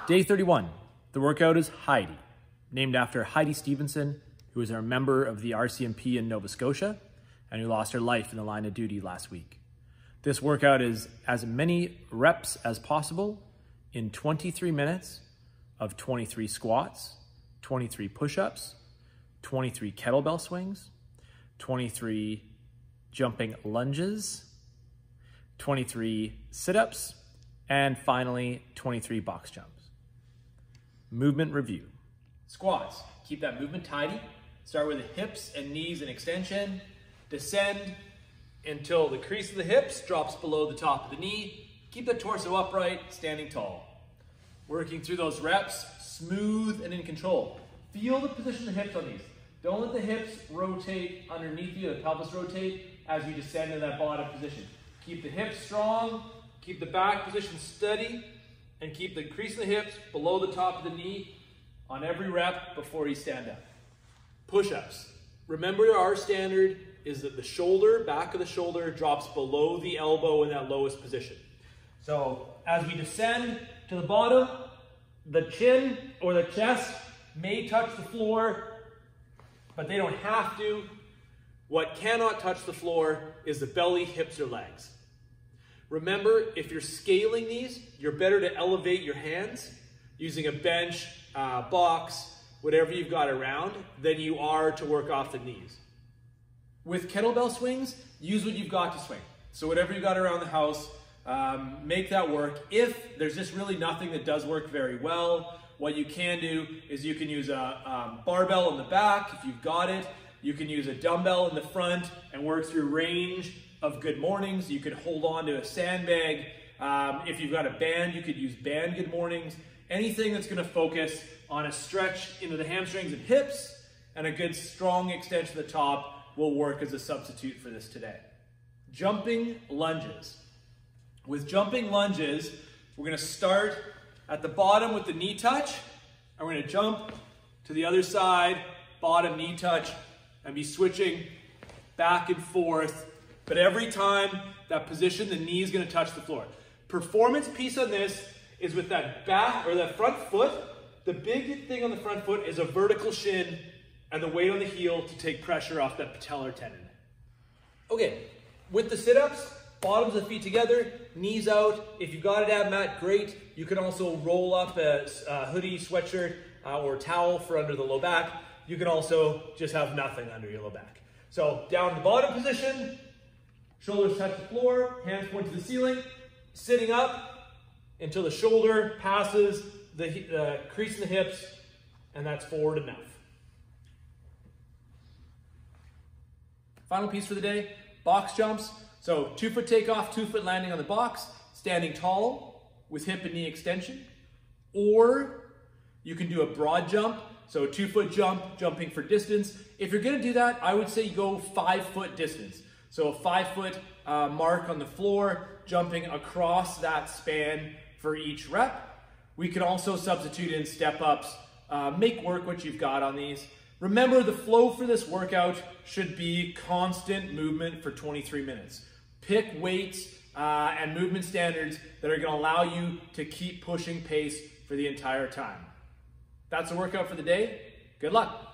Day 31. The workout is Heidi, named after Heidi Stevenson, who was a member of the RCMP in Nova Scotia and who lost her life in the line of duty last week. This workout is as many reps as possible in 23 minutes of 23 squats, 23 push-ups, 23 kettlebell swings, 23 jumping lunges, 23 sit-ups, and finally 23 box jumps. Movement review. Squats, keep that movement tidy. Start with the hips and knees in extension. Descend until the crease of the hips drops below the top of the knee. Keep the torso upright, standing tall. Working through those reps, smooth and in control. Feel the position of the hips on these. Don't let the hips rotate underneath you, the pelvis rotate as you descend in that bottom position. Keep the hips strong, keep the back position steady, and keep the crease of the hips below the top of the knee on every rep before you stand up. Push-ups. Remember, our standard is that the shoulder, back of the shoulder, drops below the elbow in that lowest position. So as we descend to the bottom, the chin or the chest may touch the floor, but they don't have to. What cannot touch the floor is the belly, hips, or legs. Remember, if you're scaling these, you're better to elevate your hands using a bench, box, whatever you've got around, than you are to work off the knees. With kettlebell swings, use what you've got to swing. So whatever you've got around the house, make that work. If there's just really nothing that does work very well, what you can do is you can use a barbell in the back if you've got it. You can use a dumbbell in the front and work through range of good mornings. You could hold on to a sandbag. If you've got a band, you could use band good mornings. Anything that's going to focus on a stretch into the hamstrings and hips and a good strong extension at the top will work as a substitute for this today. Jumping lunges. With jumping lunges, we're going to start at the bottom with the knee touch, and we're going to jump to the other side, bottom knee touch, and be switching back and forth. But every time that position, the knee is going to touch the floor. Performance piece on this is with that back or that front foot. The big thing on the front foot is a vertical shin and the weight on the heel to take pressure off that patellar tendon. Okay, with the sit-ups, bottoms of the feet together, knees out. If you've got an ab mat, great. You can also roll up a hoodie, sweatshirt, or towel for under the low back. You can also just have nothing under your low back. So down to the bottom position, shoulders touch the floor, hands point to the ceiling, sitting up until the shoulder passes the crease in the hips, and that's forward enough. Final piece for the day, box jumps. So 2-foot takeoff, 2-foot landing on the box, standing tall with hip and knee extension. Or you can do a broad jump, so a 2-foot jump, jumping for distance. If you're gonna do that, I would say you go 5-foot distance. So a 5-foot mark on the floor, jumping across that span for each rep. We can also substitute in step-ups, make work what you've got on these. Remember, the flow for this workout should be constant movement for 23 minutes. Pick weights and movement standards that are going to allow you to keep pushing pace for the entire time. That's the workout for the day. Good luck.